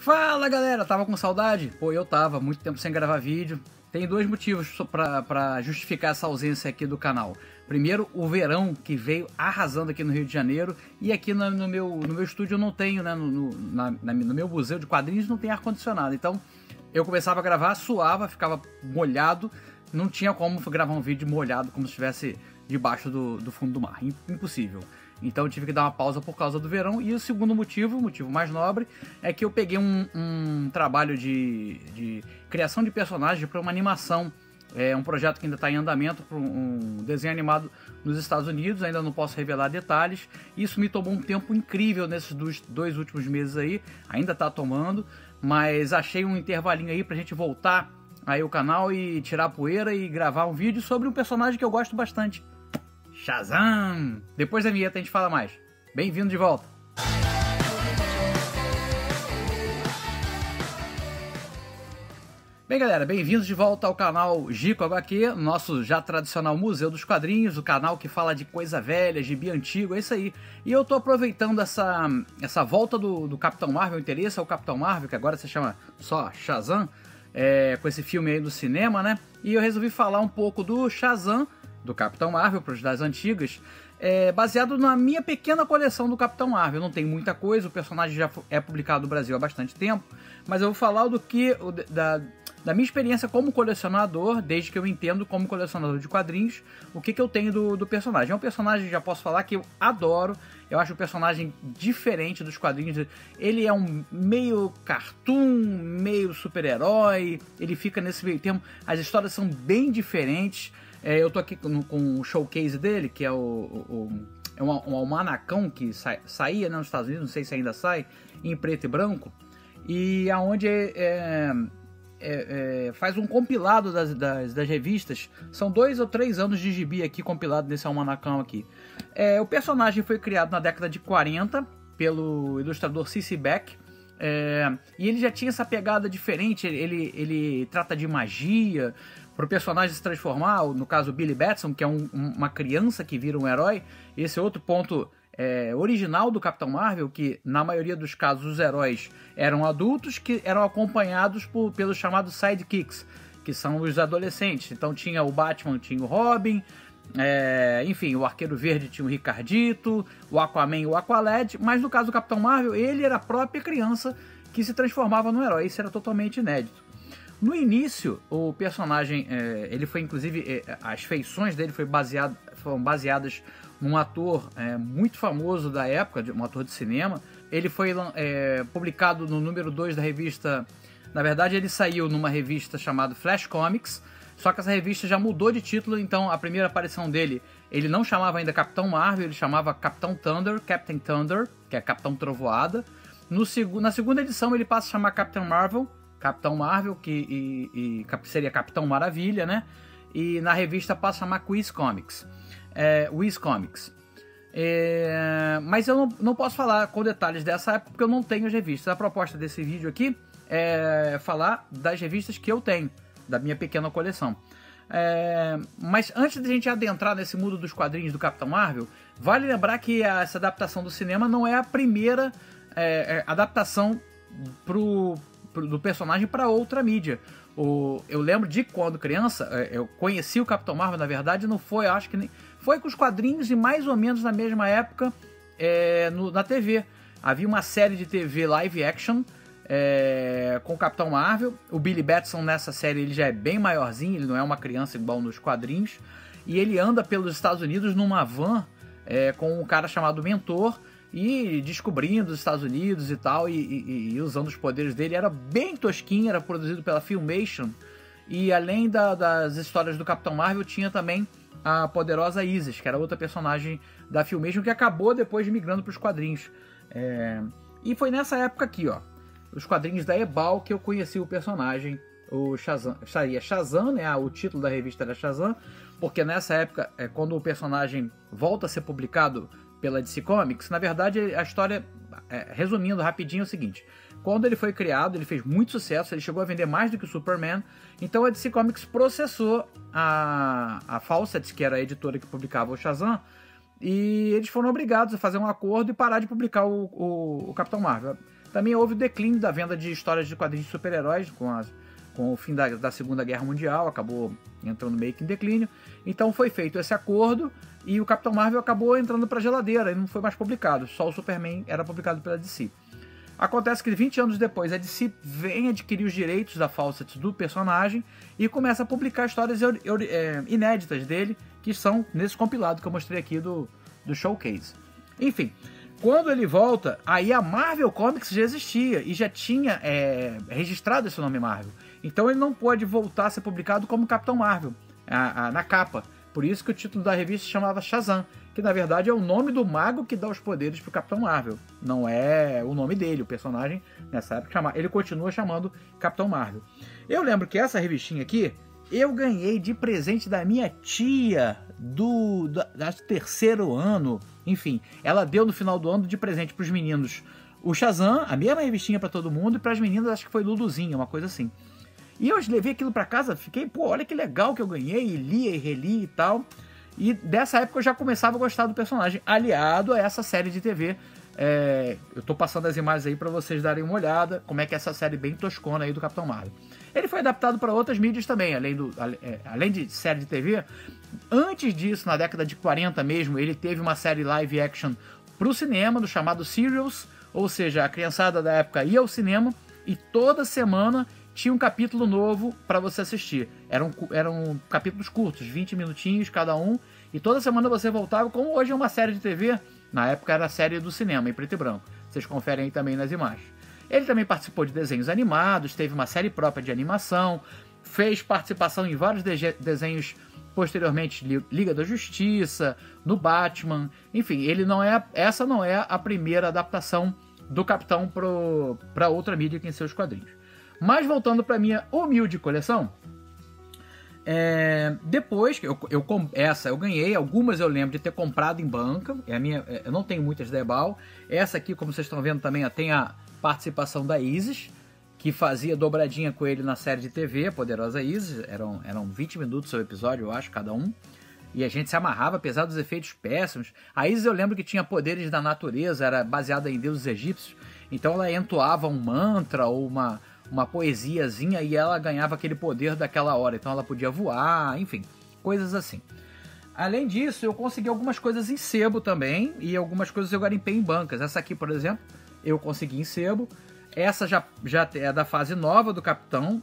Fala galera, tava com saudade? Pô, eu tava, muito tempo sem gravar vídeo. Tem dois motivos pra justificar essa ausência aqui do canal. Primeiro, o verão que veio arrasando aqui no Rio de Janeiro. E aqui no meu estúdio eu não tenho, né? No meu museu de quadrinhos não tem ar-condicionado. Então eu começava a gravar, suava, ficava molhado. Não tinha como gravar um vídeo molhado como se estivesse debaixo do fundo do mar. Impossível. Então eu tive que dar uma pausa por causa do verão. E o segundo motivo, o motivo mais nobre, é que eu peguei um trabalho de criação de personagens para uma animação. É um projeto que ainda está em andamento, para um desenho animado nos Estados Unidos. Ainda não posso revelar detalhes. Isso me tomou um tempo incrível nesses dois últimos meses aí. Ainda está tomando, mas achei um intervalinho aí para a gente voltar aí o canal e tirar a poeira e gravar um vídeo sobre um personagem que eu gosto bastante. Shazam! Depois da vinheta a gente fala mais. Bem-vindo de volta! Bem galera, bem-vindos de volta ao canal Gico HQ, nosso já tradicional Museu dos Quadrinhos, o canal que fala de coisa velha, gibi antigo, é isso aí. E eu tô aproveitando essa volta do Capitão Marvel, o interesse ao Capitão Marvel, que agora se chama só Shazam, com esse filme aí do cinema, né? E eu resolvi falar um pouco do Shazam, do Capitão Marvel, para os das antigas, baseado na minha pequena coleção do Capitão Marvel. Não tem muita coisa, o personagem já é publicado no Brasil há bastante tempo, mas eu vou falar da minha experiência como colecionador, desde que eu entendo como colecionador de quadrinhos, o que eu tenho do personagem. É um personagem, já posso falar, que eu adoro. Eu acho o personagem diferente dos quadrinhos. Ele é um meio cartoon, meio super-herói, ele fica nesse meio termo. As histórias são bem diferentes. Eu tô aqui com o showcase dele, que é um almanacão que saía, né, nos Estados Unidos, não sei se ainda sai, em preto e branco, e aonde faz um compilado das revistas. São 2 ou 3 anos de gibi aqui compilado nesse almanacão aqui. O personagem foi criado na década de 40 pelo ilustrador C.C. Beck. E ele já tinha essa pegada diferente. Ele trata de magia para o personagem se transformar, no caso o Billy Batson, que é uma criança que vira um herói. Esse é outro ponto original do Capitão Marvel, que na maioria dos casos os heróis eram adultos que eram acompanhados pelos chamados sidekicks, que são os adolescentes. Então tinha o Batman, tinha o Robin, enfim, o Arqueiro Verde tinha o Ricardito, o Aquaman e o Aqualad, mas no caso do Capitão Marvel, ele era a própria criança que se transformava no herói. Isso era totalmente inédito. No início, o personagem, ele foi inclusive, as feições dele foram baseadas num ator muito famoso da época, um ator de cinema. Ele foi publicado no número 2 da revista. Na verdade, ele saiu numa revista chamada Flash Comics, só que essa revista já mudou de título. Então a primeira aparição dele, ele não chamava ainda Capitão Marvel, ele chamava Captain Thunder, que é Capitão Trovoada. Na segunda edição ele passa a chamar Capitão Marvel, que seria Capitão Maravilha, né? E na revista passa a chamar Whiz Comics. Mas eu não posso falar com detalhes dessa época porque eu não tenho as revistas. A proposta desse vídeo aqui é falar das revistas que eu tenho, da minha pequena coleção. Mas antes de a gente adentrar nesse mundo dos quadrinhos do Capitão Marvel, vale lembrar que essa adaptação do cinema não é a primeira adaptação do personagem para outra mídia. Eu lembro de quando criança, eu conheci o Capitão Marvel, na verdade, não foi, acho que nem foi com os quadrinhos, e mais ou menos na mesma época na TV. Havia uma série de TV live action com o Capitão Marvel. O Billy Batson nessa série ele já é bem maiorzinho, ele não é uma criança igual nos quadrinhos, e ele anda pelos Estados Unidos numa van com um cara chamado Mentor, e descobrindo os Estados Unidos e tal, e usando os poderes dele. Era bem tosquinho, era produzido pela Filmation, e além das histórias do Capitão Marvel, tinha também a poderosa Isis, que era outra personagem da Filmation, que acabou depois migrando para os quadrinhos. E foi nessa época aqui, ó, os quadrinhos da Ebal, que eu conheci o personagem, o Shazam. Shazam, né? O título da revista era Shazam, porque nessa época, quando o personagem volta a ser publicado pela DC Comics, na verdade a história, resumindo rapidinho, é o seguinte: quando ele foi criado, ele fez muito sucesso, ele chegou a vender mais do que o Superman, então a DC Comics processou a Fawcett, que era a editora que publicava o Shazam, e eles foram obrigados a fazer um acordo e parar de publicar o Capitão Marvel. Também houve o declínio da venda de histórias de quadrinhos de super-heróis com o fim da Segunda Guerra Mundial, acabou entrando meio que em declínio. Então foi feito esse acordo e o Capitão Marvel acabou entrando para a geladeira e não foi mais publicado, só o Superman era publicado pela DC. Acontece que 20 anos depois a DC vem adquirir os direitos da Fawcett do personagem e começa a publicar histórias inéditas dele, que são nesse compilado que eu mostrei aqui do Showcase. Enfim, quando ele volta, aí a Marvel Comics já existia e já tinha registrado esse nome Marvel. Então ele não pode voltar a ser publicado como Capitão Marvel, na capa. Por isso que o título da revista se chamava Shazam, que na verdade é o nome do mago que dá os poderes pro Capitão Marvel. Não é o nome dele, o personagem nessa época ele continua chamando Capitão Marvel. Eu lembro que essa revistinha aqui, eu ganhei de presente da minha tia do terceiro ano. Enfim, ela deu no final do ano de presente pros meninos o Shazam, a mesma revistinha para todo mundo, e pras meninas acho que foi Luluzinha, uma coisa assim. E eu levei aquilo para casa, fiquei, pô, olha que legal que eu ganhei, e lia e reli e tal. E dessa época eu já começava a gostar do personagem, aliado a essa série de TV. Eu tô passando as imagens aí para vocês darem uma olhada, como é que é essa série bem toscona aí do Capitão Marvel. Ele foi adaptado para outras mídias também, além de série de TV. Antes disso, na década de 40 mesmo, ele teve uma série live action pro cinema, do chamado Serials, ou seja, a criançada da época ia ao cinema e toda semana tinha um capítulo novo para você assistir. Eram capítulos curtos, 20 minutinhos cada um, e toda semana você voltava, como hoje é uma série de TV, na época era a série do cinema, em preto e branco. Vocês conferem aí também nas imagens. Ele também participou de desenhos animados, teve uma série própria de animação, fez participação em vários desenhos posteriormente, Liga da Justiça, no Batman, enfim, essa não é a primeira adaptação do Capitão para outra mídia que em seus quadrinhos. Mas voltando para minha humilde coleção, depois que essa eu ganhei, algumas eu lembro de ter comprado em banca, eu não tenho muitas da Ebal. Essa aqui, como vocês estão vendo também, tem a participação da Isis, que fazia dobradinha com ele na série de TV, Poderosa Isis, eram 20 minutos o episódio, eu acho, cada um. E a gente se amarrava, apesar dos efeitos péssimos. A Isis eu lembro que tinha poderes da natureza, era baseada em deuses egípcios, então ela entoava um mantra ou uma poesiazinha e ela ganhava aquele poder daquela hora. Então ela podia voar, enfim, coisas assim. Além disso, eu consegui algumas coisas em sebo também e algumas coisas eu garimpei em bancas. Essa aqui, por exemplo, eu consegui em sebo. Essa já é da fase nova do Capitão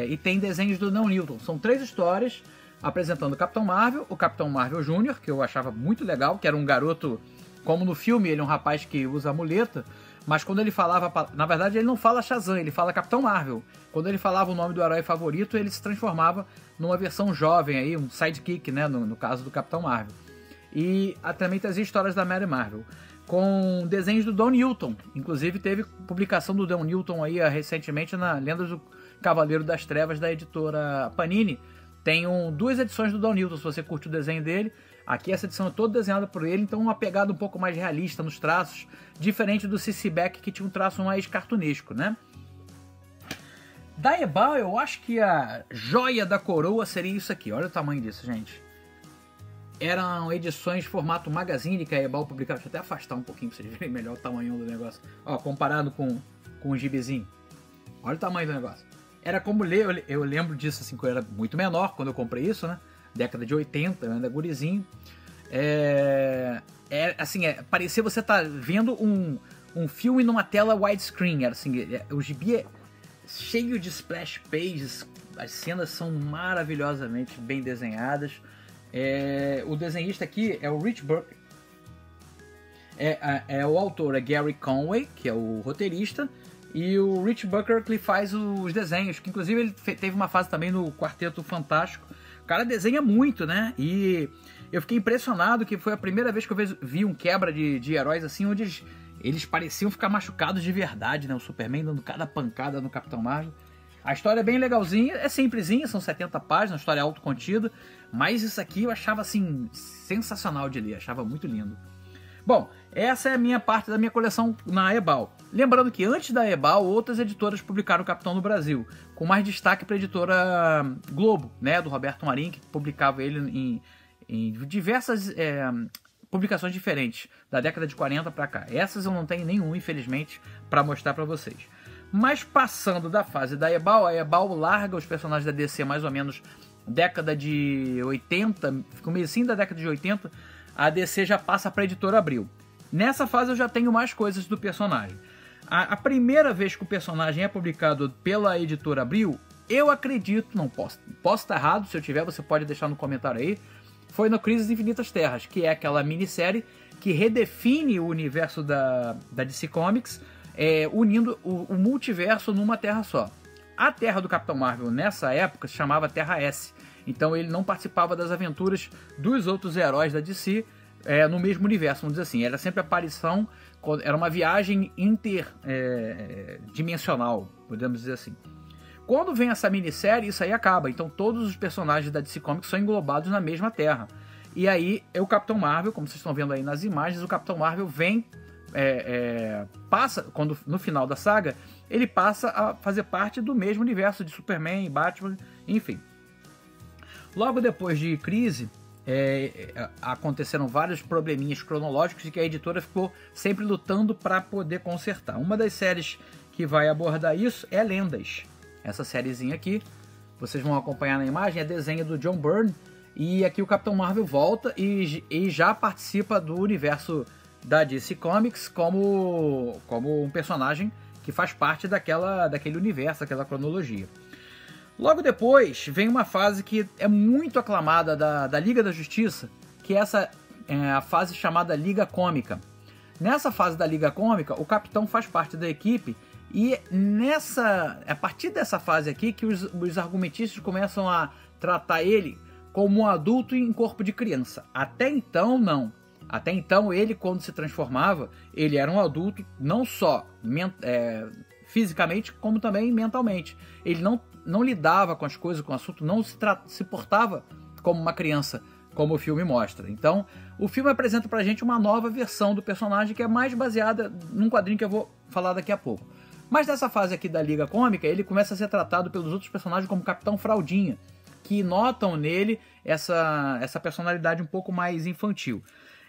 e tem desenhos do Neil Newton. São 3 histórias apresentando o Capitão Marvel, o Capitão Marvel Jr., que eu achava muito legal, que era um garoto, como no filme, ele é um rapaz que usa a muleta, mas quando ele falava, na verdade ele não fala Shazam, ele fala Capitão Marvel. Quando ele falava o nome do herói favorito, ele se transformava numa versão jovem, aí, um sidekick, né, no caso do Capitão Marvel. E também trazia histórias da Mary Marvel, com desenhos do Don Newton. Inclusive teve publicação do Don Newton aí recentemente na Lendas do Cavaleiro das Trevas, da editora Panini. Tem 2 edições do Don Newton, se você curte o desenho dele. Aqui essa edição é toda desenhada por ele, então uma pegada um pouco mais realista nos traços, diferente do C.C. Beck, que tinha um traço mais cartunesco, né? Da Ebal, eu acho que a joia da coroa seria isso aqui. Olha o tamanho disso, gente. Eram edições formato magazine que a Ebal publicava. Deixa eu até afastar um pouquinho pra vocês verem melhor o tamanho do negócio. Ó, comparado com o gibizinho. Olha o tamanho do negócio. Era como ler, eu lembro disso assim, quando eu era muito menor, quando eu comprei isso, né? Década de 80, eu ainda gurizinho. Parecia você estar vendo um filme numa tela widescreen. O gibi é cheio de splash pages, as cenas são maravilhosamente bem desenhadas. O desenhista aqui é o Rich Buck. O autor é Gary Conway, que é o roteirista, e o Rich Bucker que faz os desenhos, que inclusive ele teve uma fase também no Quarteto Fantástico. O cara desenha muito, né? E eu fiquei impressionado que foi a primeira vez que eu vi um quebra de heróis assim, onde eles pareciam ficar machucados de verdade, né? O Superman dando cada pancada no Capitão Marvel. A história é bem legalzinha, é simplesinha, são 70 páginas, uma história autocontida, mas isso aqui eu achava assim sensacional de ler, achava muito lindo. Bom, essa é a minha parte da minha coleção na Ebal. Lembrando que antes da Ebal, outras editoras publicaram o Capitão no Brasil, com mais destaque para a editora Globo, né, do Roberto Marinho, que publicava ele em diversas publicações diferentes, da década de 40 para cá. Essas eu não tenho nenhum, infelizmente, para mostrar para vocês. Mas passando da fase da Ebal, a Ebal larga os personagens da DC mais ou menos década de 80, comecinho da década de 80, a DC já passa para a Editora Abril. Nessa fase eu já tenho mais coisas do personagem. A primeira vez que o personagem é publicado pela Editora Abril, eu acredito, não posso estar errado, se eu tiver você pode deixar no comentário aí, foi no Crises Infinitas Terras, que é aquela minissérie que redefine o universo da DC Comics, unindo o multiverso numa terra só. A Terra do Capitão Marvel nessa época se chamava Terra S, então ele não participava das aventuras dos outros heróis da DC no mesmo universo, vamos dizer assim. Era sempre aparição, era uma viagem interdimensional, podemos dizer assim. Quando vem essa minissérie, isso aí acaba. Então todos os personagens da DC Comics são englobados na mesma Terra. E aí o Capitão Marvel, como vocês estão vendo aí nas imagens, o Capitão Marvel vem, passa, quando no final da saga, ele passa a fazer parte do mesmo universo de Superman, Batman, enfim. Logo depois de Crise, aconteceram vários probleminhas cronológicos e que a editora ficou sempre lutando para poder consertar. Uma das séries que vai abordar isso é Lendas. Essa sériezinha aqui, vocês vão acompanhar na imagem, é desenho do John Byrne, e aqui o Capitão Marvel volta e já participa do universo da DC Comics como um personagem que faz parte daquele universo, daquela cronologia. Logo depois vem uma fase que é muito aclamada da Liga da Justiça, que é a fase chamada Liga Cômica. Nessa fase da Liga Cômica, o Capitão faz parte da equipe. E a partir dessa fase aqui que os argumentistas começam a tratar ele como um adulto em corpo de criança. Até então, não. Até então, ele, quando se transformava, ele era um adulto não só fisicamente, como também mentalmente. Ele não lidava com as coisas, com o assunto, não se portava como uma criança, como o filme mostra. Então, o filme apresenta pra gente uma nova versão do personagem que é mais baseada num quadrinho que eu vou falar daqui a pouco. Mas nessa fase aqui da Liga Cômica, ele começa a ser tratado pelos outros personagens como Capitão Fraldinha, que notam nele essa personalidade um pouco mais infantil.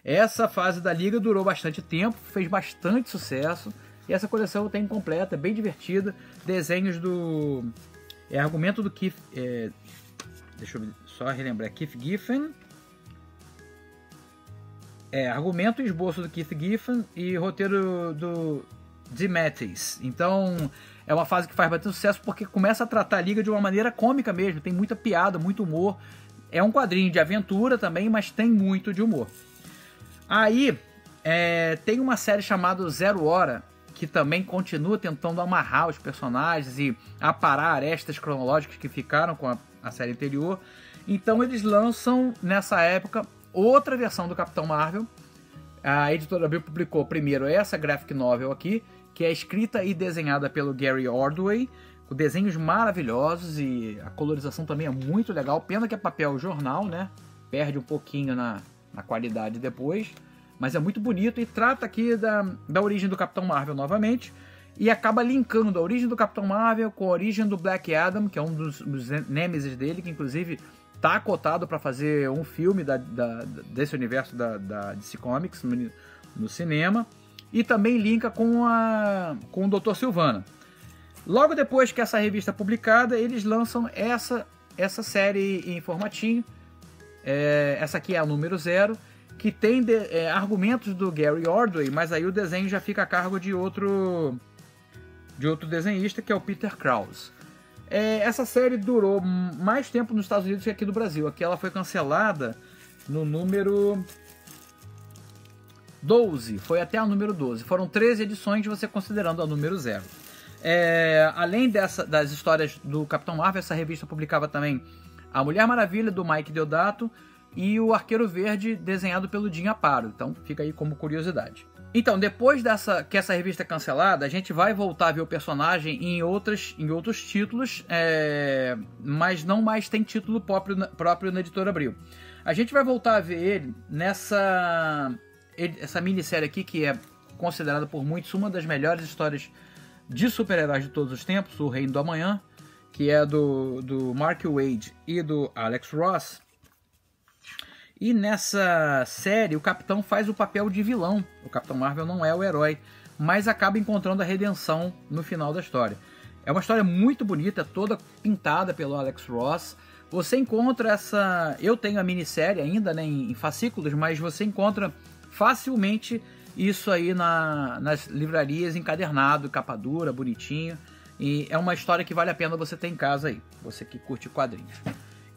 Essa fase da Liga durou bastante tempo, fez bastante sucesso, e essa coleção eu tenho completa, é bem divertida. Desenhos do... argumento do Keith... deixa eu só relembrar, Keith Giffen. Argumento e esboço do Keith Giffen e roteiro do DeMatteis. Então é uma fase que faz bastante sucesso porque começa a tratar a Liga de uma maneira cômica mesmo, tem muita piada, muito humor. É um quadrinho de aventura também, mas tem muito de humor. Aí tem uma série chamada Zero Hora, que também continua tentando amarrar os personagens e aparar arestas cronológicas que ficaram com a série anterior. Então eles lançam nessa época outra versão do Capitão Marvel. A Editora Abril publicou primeiro essa graphic novel aqui, que é escrita e desenhada pelo Gary Ordway, com desenhos maravilhosos e a colorização também é muito legal. Pena que é papel jornal, né? Perde um pouquinho na qualidade depois, mas é muito bonito e trata aqui da origem do Capitão Marvel novamente e acaba linkando a origem do Capitão Marvel com a origem do Black Adam, que é um dos nêmesis dele, que inclusive está cotado para fazer um filme desse universo da DC Comics no cinema. E também linka com o Dr. Sivana. Logo depois que essa revista é publicada, eles lançam essa série em formatinho. Essa aqui é a número 0, que tem argumentos do Gary Ordway, mas aí o desenho já fica a cargo de outro desenhista, que é o Peter Krause. Essa série durou mais tempo nos Estados Unidos que aqui no Brasil. Aqui ela foi cancelada no número 12, foi até a número 12. Foram 13 edições, você considerando a número 0. Além das histórias do Capitão Marvel, essa revista publicava também a Mulher Maravilha, do Mike Deodato, e o Arqueiro Verde, desenhado pelo Jim Aparo. Então fica aí como curiosidade. Então, depois que essa revista é cancelada, a gente vai voltar a ver o personagem em outros títulos, mas não mais tem título próprio na Editora Abril. A gente vai voltar a ver ele essa minissérie aqui, que é considerada por muitos uma das melhores histórias de super-heróis de todos os tempos, O Reino do Amanhã, que é do Mark Waid e do Alex Ross. E nessa série o Capitão faz o papel de vilão. O Capitão Marvel não é o herói, mas acaba encontrando a redenção no final da história. É uma história muito bonita, toda pintada pelo Alex Ross. Você encontra essa... Eu tenho a minissérie ainda, né, em fascículos, mas você encontra facilmente isso aí nas livrarias, encadernado, capa dura, bonitinho. E é uma história que vale a pena você ter em casa aí, você que curte quadrinhos.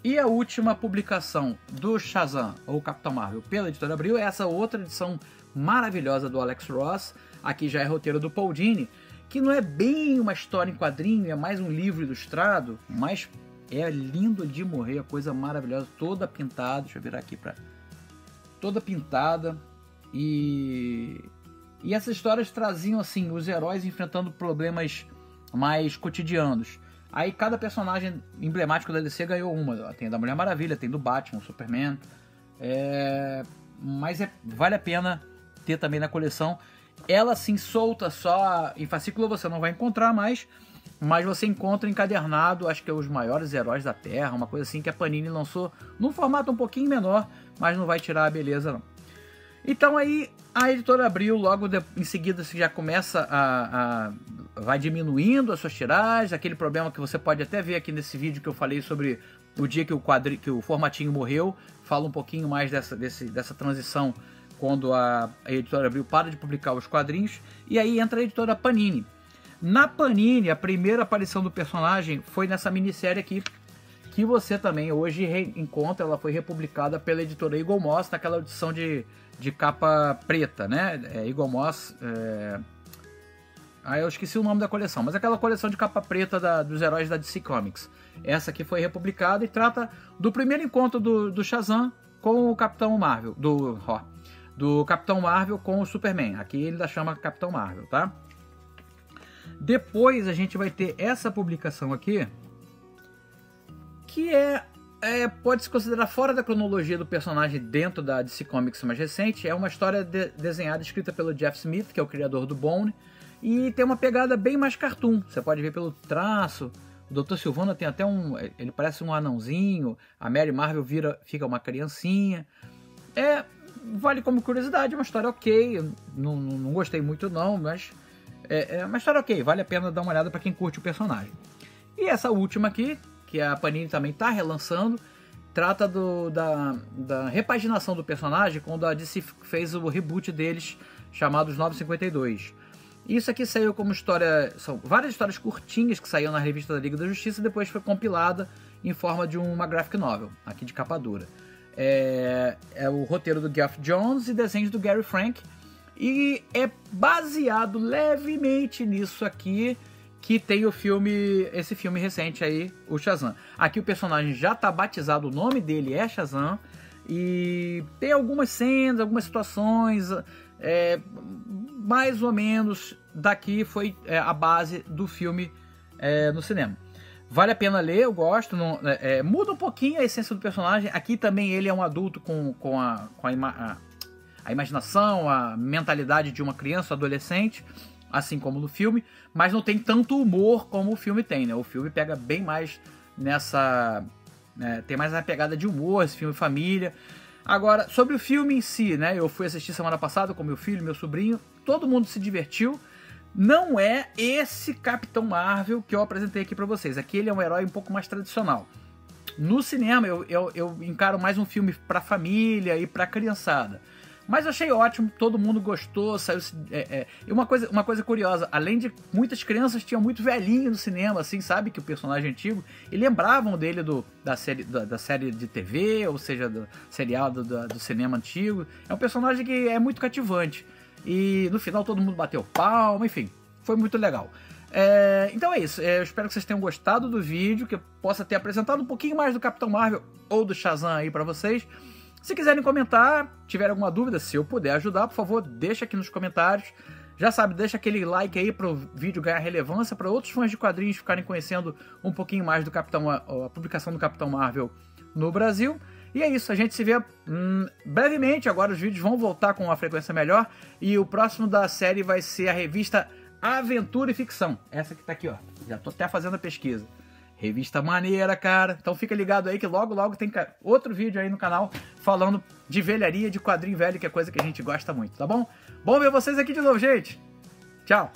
E a última publicação do Shazam, ou Capitão Marvel, pela Editora Abril, é essa outra edição maravilhosa do Alex Ross. Aqui já é roteiro do Paul Dini, que não é bem uma história em quadrinho, é mais um livro ilustrado, mas é lindo de morrer, a coisa maravilhosa, toda pintada. Deixa eu virar aqui para... Toda pintada. E essas histórias traziam assim os heróis enfrentando problemas mais cotidianos. Aí cada personagem emblemático da DC ganhou uma. Tem da Mulher Maravilha, tem do Batman, Superman. Mas vale a pena ter também na coleção. Ela assim solta só em fascículo você não vai encontrar mais, mas você encontra encadernado, acho que é os maiores heróis da Terra, uma coisa assim que a Panini lançou num formato um pouquinho menor, mas não vai tirar a beleza não. Então aí a Editora Abril logo em seguida já começa vai diminuindo as suas tiragens, aquele problema que você pode até ver aqui nesse vídeo que eu falei sobre o dia que o formatinho morreu. Fala um pouquinho mais dessa transição quando a Editora Abril para de publicar os quadrinhos, e aí entra a Editora Panini. Na Panini, a primeira aparição do personagem foi nessa minissérie aqui, que você também hoje encontra. Ela foi republicada pela editora Eagle Moss naquela edição de capa preta, né? Eagle Moss... eu esqueci o nome da coleção, mas aquela coleção de capa preta dos heróis da DC Comics. Essa aqui foi republicada e trata do primeiro encontro do Shazam com o Capitão Marvel, do Capitão Marvel com o Superman. Aqui ele ainda chama Capitão Marvel, tá? Depois a gente vai ter essa publicação aqui, que pode se considerar fora da cronologia do personagem dentro da DC Comics mais recente. É uma história desenhada e escrita pelo Jeff Smith, que é o criador do Bone, e tem uma pegada bem mais cartoon. Você pode ver pelo traço. O Dr. Sylvana tem até ele parece um anãozinho. A Mary Marvel fica uma criancinha. Vale como curiosidade, uma história ok. Eu não gostei muito não, mas é uma história ok. Vale a pena dar uma olhada para quem curte o personagem. E essa última aqui, que a Panini também está relançando, trata da repaginação do personagem quando a DC fez o reboot deles, chamado Os 952. Isso aqui saiu como história... São várias histórias curtinhas que saíram na revista da Liga da Justiça e depois foi compilada em forma de uma graphic novel, aqui de capa dura. É o roteiro do Geoff Johns e desenhos do Gary Frank. E é baseado levemente nisso aqui, que tem esse filme recente aí, o Shazam. Aqui o personagem já está batizado, o nome dele é Shazam. E tem algumas cenas, algumas situações... mais ou menos daqui foi a base do filme no cinema. Vale a pena ler, eu gosto. Muda um pouquinho a essência do personagem. Aqui também ele é um adulto com a imaginação, a mentalidade de uma criança, adolescente, assim como no filme, mas não tem tanto humor como o filme tem, né? O filme pega bem mais nessa... tem mais a pegada de humor, esse filme família. Agora, sobre o filme em si, né? Eu fui assistir semana passada com meu filho, meu sobrinho. Todo mundo se divertiu. Não é esse Capitão Marvel que eu apresentei aqui pra vocês. Aqui ele é um herói um pouco mais tradicional. No cinema eu encaro mais um filme pra família e pra criançada. Mas eu achei ótimo, todo mundo gostou, saiu... E uma coisa curiosa, além de muitas crianças, tinha muito velhinho no cinema, assim, sabe? Que o personagem antigo, e lembravam dele da série de TV, ou seja, do serial do cinema antigo. É um personagem que é muito cativante. E no final todo mundo bateu palma, enfim, foi muito legal. Então é isso, eu espero que vocês tenham gostado do vídeo, que eu possa ter apresentado um pouquinho mais do Capitão Marvel ou do Shazam aí pra vocês. Se quiserem comentar, tiver alguma dúvida, se eu puder ajudar, por favor, deixa aqui nos comentários. Já sabe, deixa aquele like aí para o vídeo ganhar relevância, para outros fãs de quadrinhos ficarem conhecendo um pouquinho mais do a publicação do Capitão Marvel no Brasil. E é isso, a gente se vê brevemente. Agora os vídeos vão voltar com uma frequência melhor. E o próximo da série vai ser a revista Aventura e Ficção. Essa que tá aqui, ó. Já tô até fazendo a pesquisa. Revista maneira, cara. Então fica ligado aí que logo, logo tem outro vídeo aí no canal falando de velharia, de quadrinho velho, que é coisa que a gente gosta muito, tá bom? Bom ver vocês aqui de novo, gente. Tchau.